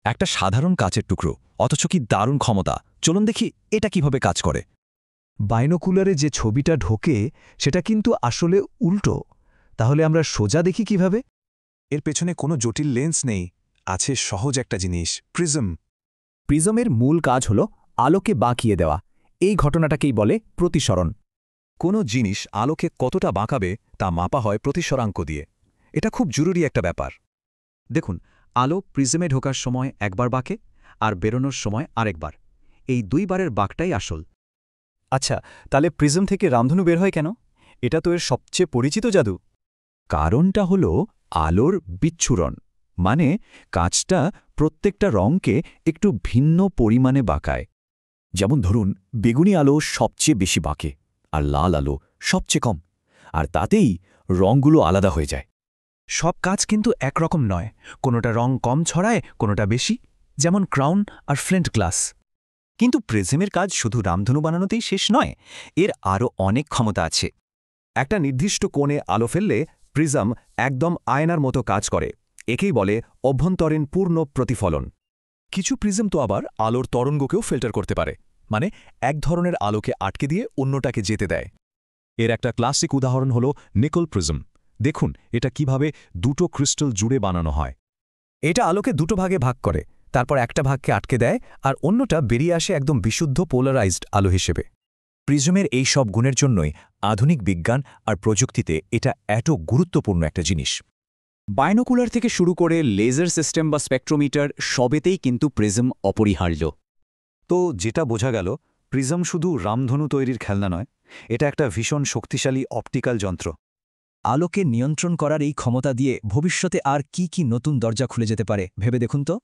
একটা সাধারণ কাচের টুকরো, অথচ কি দারুণ ক্ষমতা। চলুন দেখি এটা কিভাবে কাজ করে। বাইনোকুলারে যে ছবিটা ঢোকে সেটা কিন্তু আসলে উল্টো। তাহলে আমরা সোজা দেখি কিভাবে? এর পেছনে কোনো জটিল লেন্স নেই, আছে সহজ একটা জিনিস, প্রিজম। প্রিজমের মূল কাজ হল আলোকে বাঁকিয়ে দেওয়া। এই ঘটনাটাকেই বলে প্রতিসরণ। কোনো জিনিস আলোকে কতটা বাঁকাবে তা মাপা হয় প্রতিসরাঙ্ক দিয়ে। এটা খুব জরুরি একটা ব্যাপার। দেখুন, আলো প্রিজমে ঢোকার সময় একবার বাঁকে আর বেরোনোর সময় আরেকবার। এই দুইবারের বাঁকটাই আসল। আচ্ছা, তাহলে প্রিজম থেকে রামধনু বের হয় কেন? এটা তো এর সবচেয়ে পরিচিত জাদু। কারণটা হল আলোর বিচ্ছুরণ, মানে কাঁচটা প্রত্যেকটা রঙকে একটু ভিন্ন পরিমাণে বাঁকায়। যেমন ধরুন, বেগুনি আলো সবচেয়ে বেশি বাঁকে আর লাল আলো সবচেয়ে কম, আর তাতেই রঙগুলো আলাদা হয়ে যায়। সব কাজ কিন্তু একরকম নয়, কোনোটা রং কম ছড়ায়, কোনোটা বেশি, যেমন ক্রাউন আর ফ্লেন্ট গ্লাস। কিন্তু প্রিজমের কাজ শুধু রামধনু বানানোতেই শেষ নয়, এর আরও অনেক ক্ষমতা আছে। একটা নির্দিষ্ট কোণে আলো ফেললে প্রিজম একদম আয়নার মতো কাজ করে। একেই বলে অভ্যন্তরীণ পূর্ণ প্রতিফলন। কিছু প্রিজম তো আবার আলোর তরঙ্গকেও ফিল্টার করতে পারে, মানে এক ধরনের আলোকে আটকে দিয়ে অন্যটাকে যেতে দেয়। এর একটা ক্লাসিক উদাহরণ হল নিকল প্রিজম। দেখুন এটা কিভাবে দুটো ক্রিস্টাল জুড়ে বানানো হয়। এটা আলোকে দুটো ভাগে ভাগ করে, তারপর একটা ভাগকে আটকে দেয় আর অন্যটা বেরিয়ে আসে একদম বিশুদ্ধ পোলারাইজড আলো হিসেবে। প্রিজমের এই সব গুণের জন্যই আধুনিক বিজ্ঞান আর প্রযুক্তিতে এটা এত গুরুত্বপূর্ণ একটা জিনিস। বাইনোকুলার থেকে শুরু করে লেজার সিস্টেম বা স্পেকট্রোমিটার, সবেতেই কিন্তু প্রিজম অপরিহার্য। তো যেটা বোঝা গেল, প্রিজম শুধু রামধনু তৈরির খেলনা নয়, এটা একটা ভীষণ শক্তিশালী অপটিক্যাল যন্ত্র। আলোকে নিয়ন্ত্রণ করার এই ক্ষমতা দিয়ে ভবিষ্যতে আর কি কি নতুন দরজা খুলে যেতে পারে ভেবে দেখুন তো।